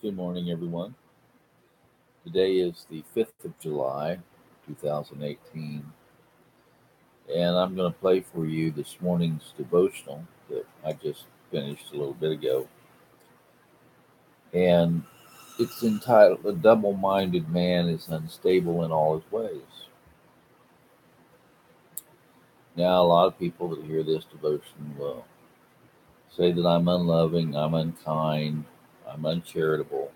Good morning, everyone. Today is the 5th of July, 2018, and I'm going to play for you this morning's devotional that I just finished a little bit ago. And it's entitled, "A Double Minded Man is Unstable in All His Ways." Now, a lot of people that hear this devotion will say that I'm unloving, I'm unkind, I'm uncharitable.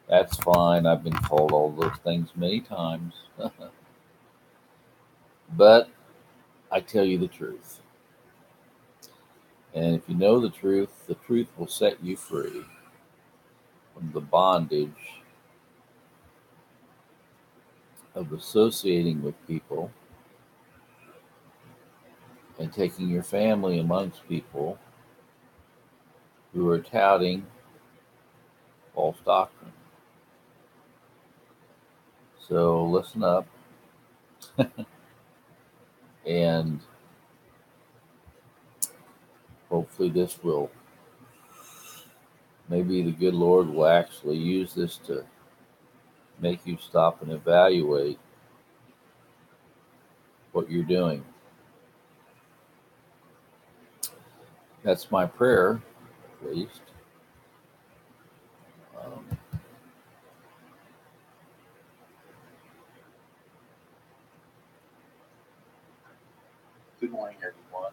That's fine. I've been called all those things many times. But I tell you the truth. And if you know the truth will set you free from the bondage of associating with people and taking your family amongst people who are touting false doctrine. So listen up, and hopefully maybe the good Lord will actually use this to make you stop and evaluate what you're doing. That's my prayer, at least. Um, Good morning, everyone.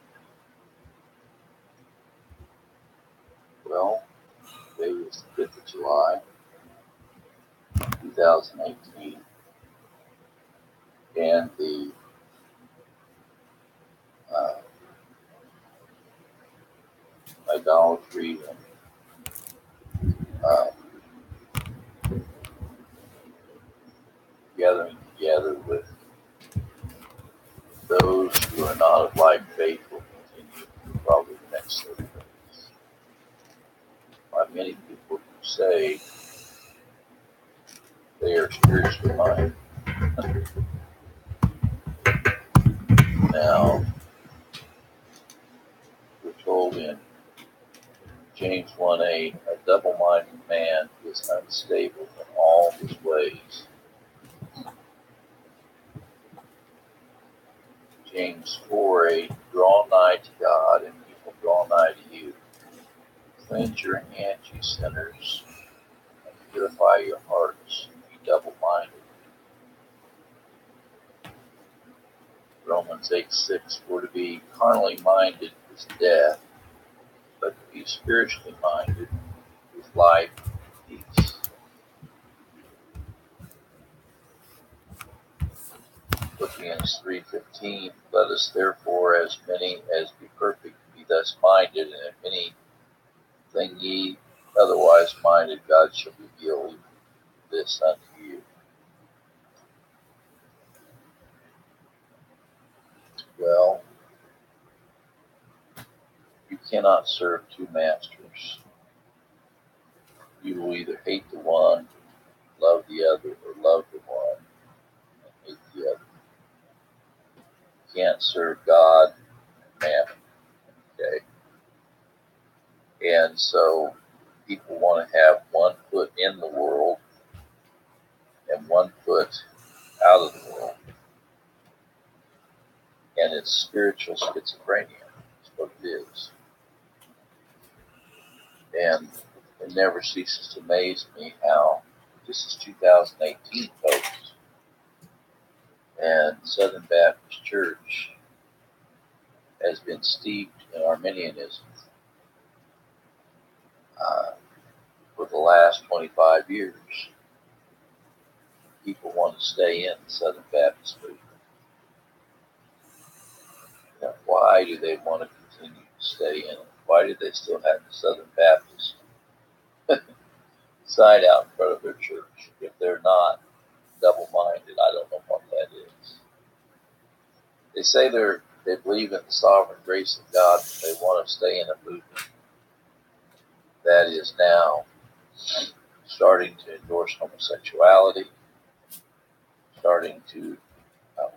Well, today is the 5th of July, 2018, and the uh, idolatry and gathering together with those who are not of like faith will continue for probably the next 30 days. By many people who say they are spiritually minded. Now, we're told in James 1:8, a double-minded man is unstable in all his ways. James 4:8, draw nigh to God, and he will draw nigh to you. Cleanse your hands, you sinners, and purify your hearts, be double-minded. Romans 8:6, for to be carnally minded is death, but to be spiritually minded is life and peace. Philippians 3:15, let us therefore, as many as be perfect, be thus minded, and if anything ye otherwise minded, God shall reveal even this unto you. Well, you cannot serve two masters. You will either hate the one, love the other, or love the one and hate the other. You can't serve God and mammon. Okay? And so people want to have one foot in the world and one foot out of the world. And it's spiritual schizophrenia. That's what it is. And it never ceases to amaze me how this is 2018, folks, and Southern Baptist Church has been steeped in Armenianism for the last 25 years. People want to stay in the Southern Baptist movement. Now, why do they want to continue to stay in it? Why do they still have the Southern Baptist sign out in front of their church? If they're not double-minded, I don't know what that is. They say they believe in the sovereign grace of God, but they want to stay in a movement that is now starting to endorse homosexuality, starting to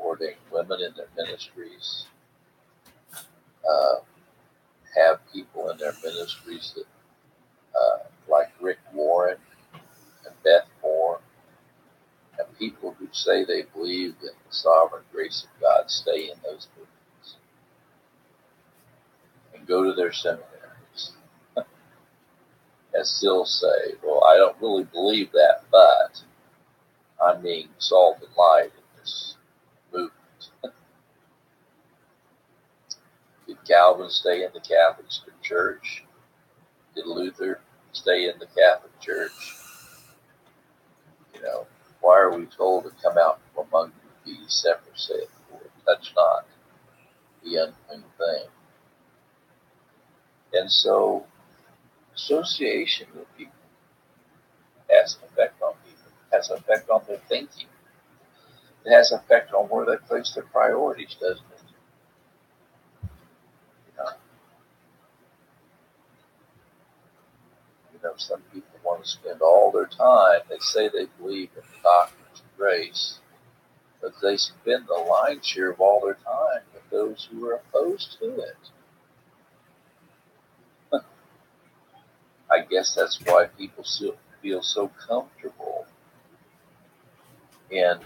ordain women in their ministries, have people in their ministries that like Rick Warren and Beth Moore, and people who say they believe in the sovereign grace of God stay in those movements and go to their seminaries and still say, well, I don't really believe that, but I'm being salt and light in this movement. Did Calvin stay in the Catholic Church? Did Luther stay in the Catholic Church? You know, why are we told to come out from among you, be separate, saith the Lord? Touch not the unclean thing. And so, association with people has an effect on people, has an effect on their thinking. It has an effect on where they place their priorities, doesn't it? Some people want to spend all their time, they say they believe in the doctrines of grace, but they spend the lion's share of all their time with those who are opposed to it. I guess that's why people still feel so comfortable in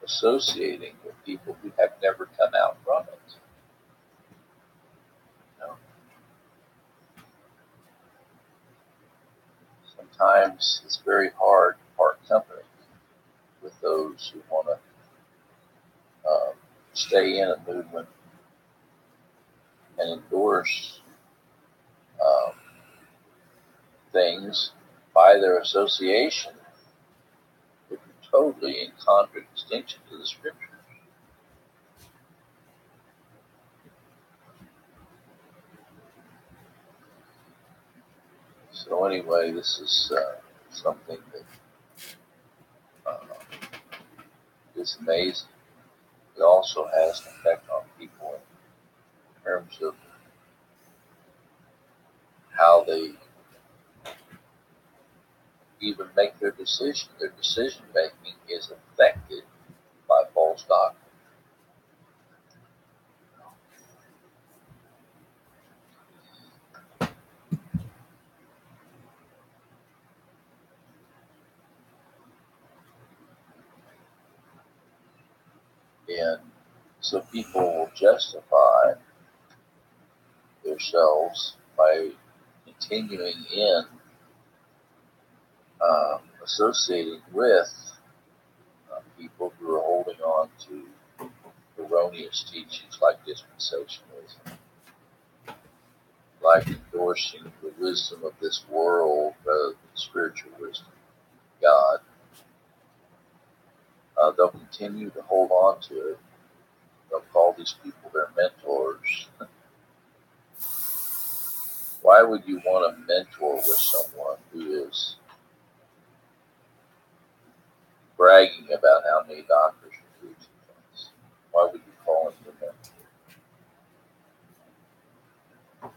associating with people who have never come out from it. Sometimes it's very hard to part company with those who want to stay in a movement and endorse things by their association, which are totally in contradistinction to the Scriptures. So anyway, this is something that is amazing. It also has an effect on people in terms of how they even make their decision. Their decision making is affected by false doctrine. And so people will justify themselves by continuing in associating with people who are holding on to erroneous teachings like dispensationalism, like endorsing the wisdom of this world rather than spiritual wisdom of God. They'll continue to hold on to it. They'll call these people their mentors. Why would you want to mentor with someone who is bragging about how many doctors are preaching things? Why would you call him your mentor?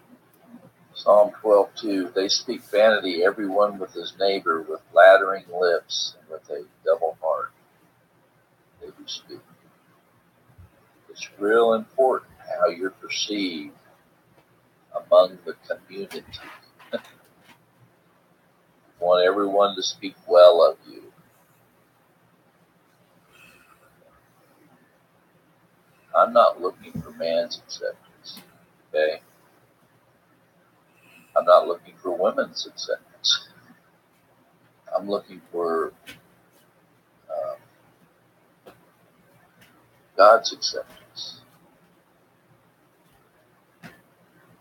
Psalm 12:2, they speak vanity, everyone with his neighbor, with flattering lips and with a double heart. They do speak. It's real important how you're perceived among the community. You want everyone to speak well of you. I'm not looking for man's acceptance, okay? I'm not looking for women's acceptance. I'm looking for God's acceptance.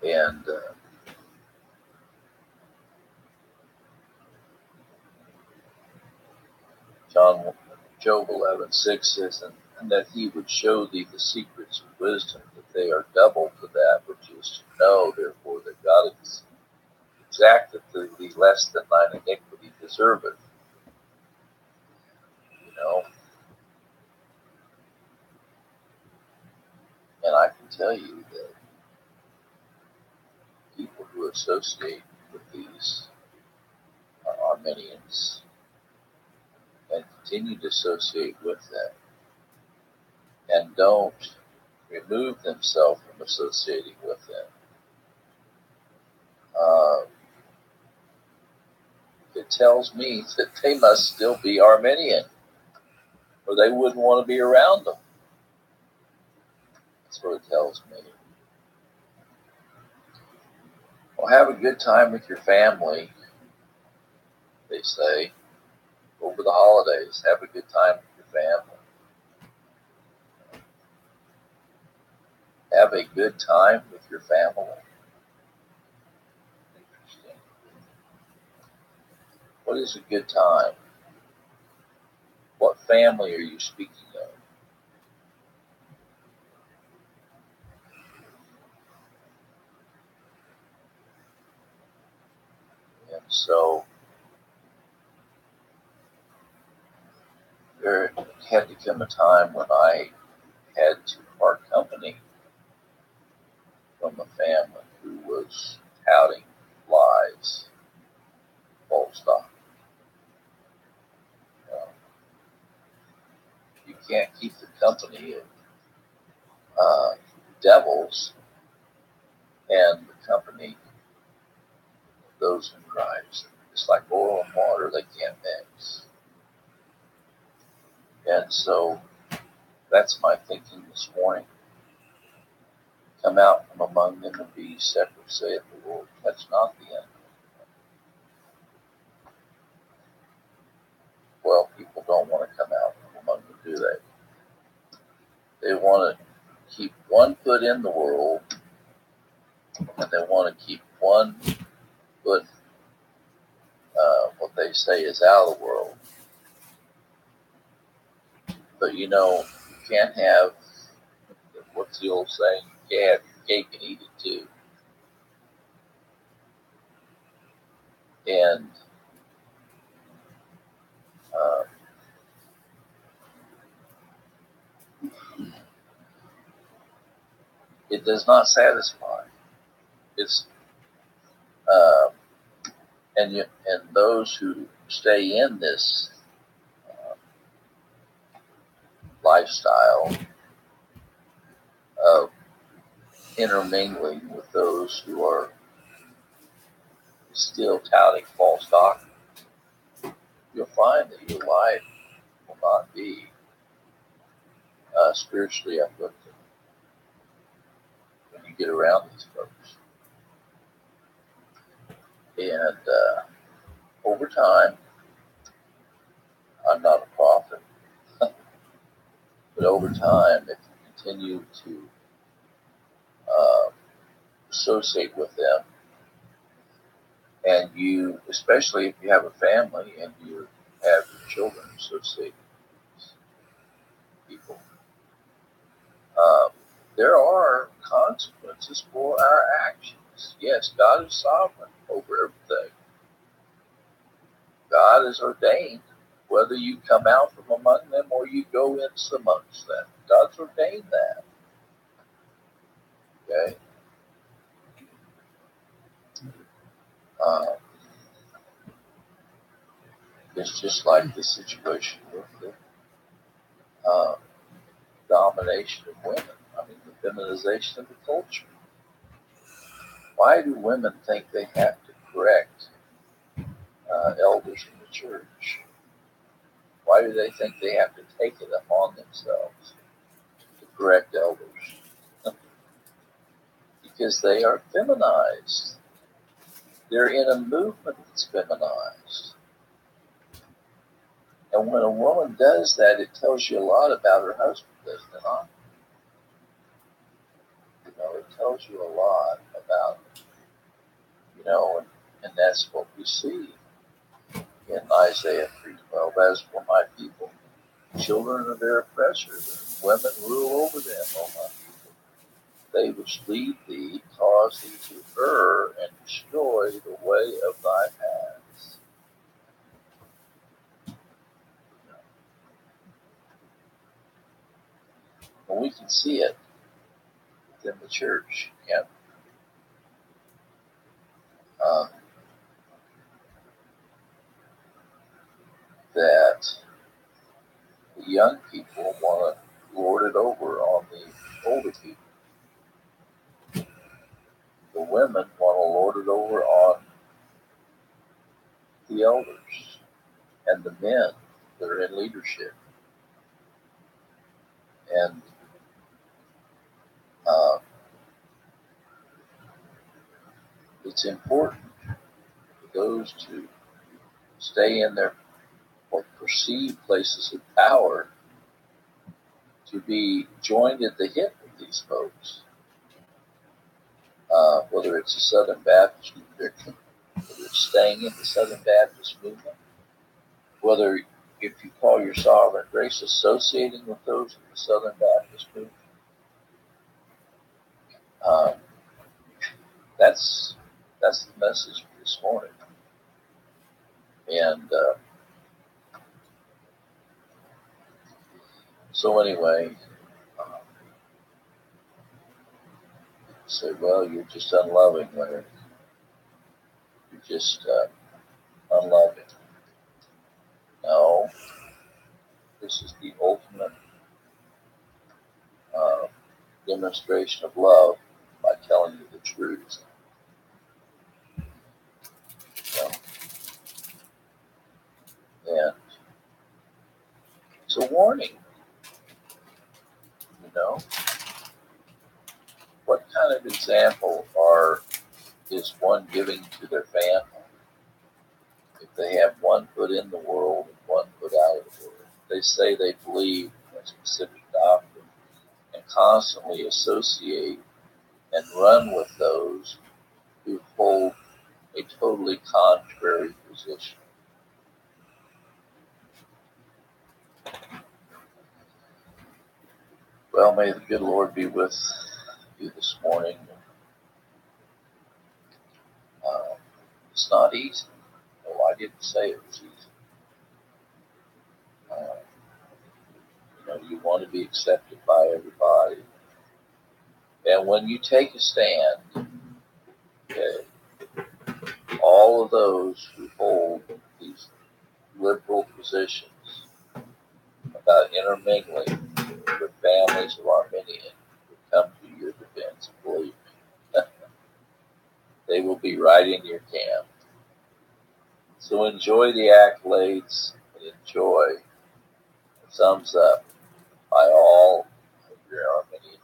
And Job 11:6 says, and that he would show thee the secrets of wisdom, that they are double to that which is to know, therefore that God is exacteth to thee less than thine iniquity deserveth. You know? And I can tell you that people who associate with these Armenians and continue to associate with them and don't remove themselves from associating with them, it tells me that they must still be Armenian, or they wouldn't want to be around them. That's what it tells me. Well, have a good time with your family, they say, over the holidays. Have a good time with your family. Have a good time with your family. Interesting. What is a good time? What family are you speaking of? And so there had to come a time when I had to part company from a family who was touting lies, false doctrine. You can't keep the company of devils and the company of those in Christ. It's like oil and water, they can't mix. And so that's my thinking this morning. Come out from among them and be separate, saith the Lord. That's not the end. Well, people don't want to come out from among them, do they? They want to keep one foot in the world, and they want to keep one foot, what they say is out of the world. But you know, you can't have, what's the old saying? You can't have your cake and eat it too. And it does not satisfy. It's and those who stay in this lifestyle of intermingling with those who are still touting false doctrine, you'll find that your life will not be spiritually uplifted when you get around these folks. And over time, I'm not a prophet, but over time, if you continue to associate with them, and you, especially if you have a family and you have your children associate with these people, there are consequences for our actions. Yes, God is sovereign over everything. God has ordained whether you come out from among them or you go in amongst them. God's ordained that. Okay? It's just like the situation with the domination of women. I mean, the feminization of the culture. Why do women think they have to correct elders in the church? Why do they think they have to take it upon themselves to correct elders? Because they are feminized. They're in a movement that's feminized. And when a woman does that, it tells you a lot about her husband, doesn't it not? You know, it tells you a lot about, you know, and that's what we see in Isaiah 3:12. As for my people, children of their oppressors, and women rule over them, O my people. They which lead thee cause thee to err and destroy the way of thy paths. And we can see it within the church, can't we? That the young people want to lord it over on the older people. The women want to lord it over on the elders and the men that are in leadership. And it's important for those to stay in their or perceived places of power to be joined at the hip with these folks. Whether it's a Southern Baptist conviction, whether it's staying in the Southern Baptist movement, whether if you call your sovereign grace associating with those in the Southern Baptist movement, that's the message for this morning. And so anyway, say, well, you're just unloving, Leonard. You're just unloving. No, this is the ultimate demonstration of love by telling you the truth. And it's a warning. What kind of example is one giving to their family if they have one foot in the world and one foot out of the world? They say they believe in a specific doctrine and constantly associate and run with those who hold a totally contrary position. Well, may the good Lord be with you this morning. It's not easy. No, I didn't say it was easy. You want to be accepted by everybody. And when you take a stand, okay, all of those who hold these liberal positions about intermingling with families of Armenian will come to your defense, believe me. They will be right in your camp. So enjoy the accolades and enjoy the thumbs up by all of your Armenian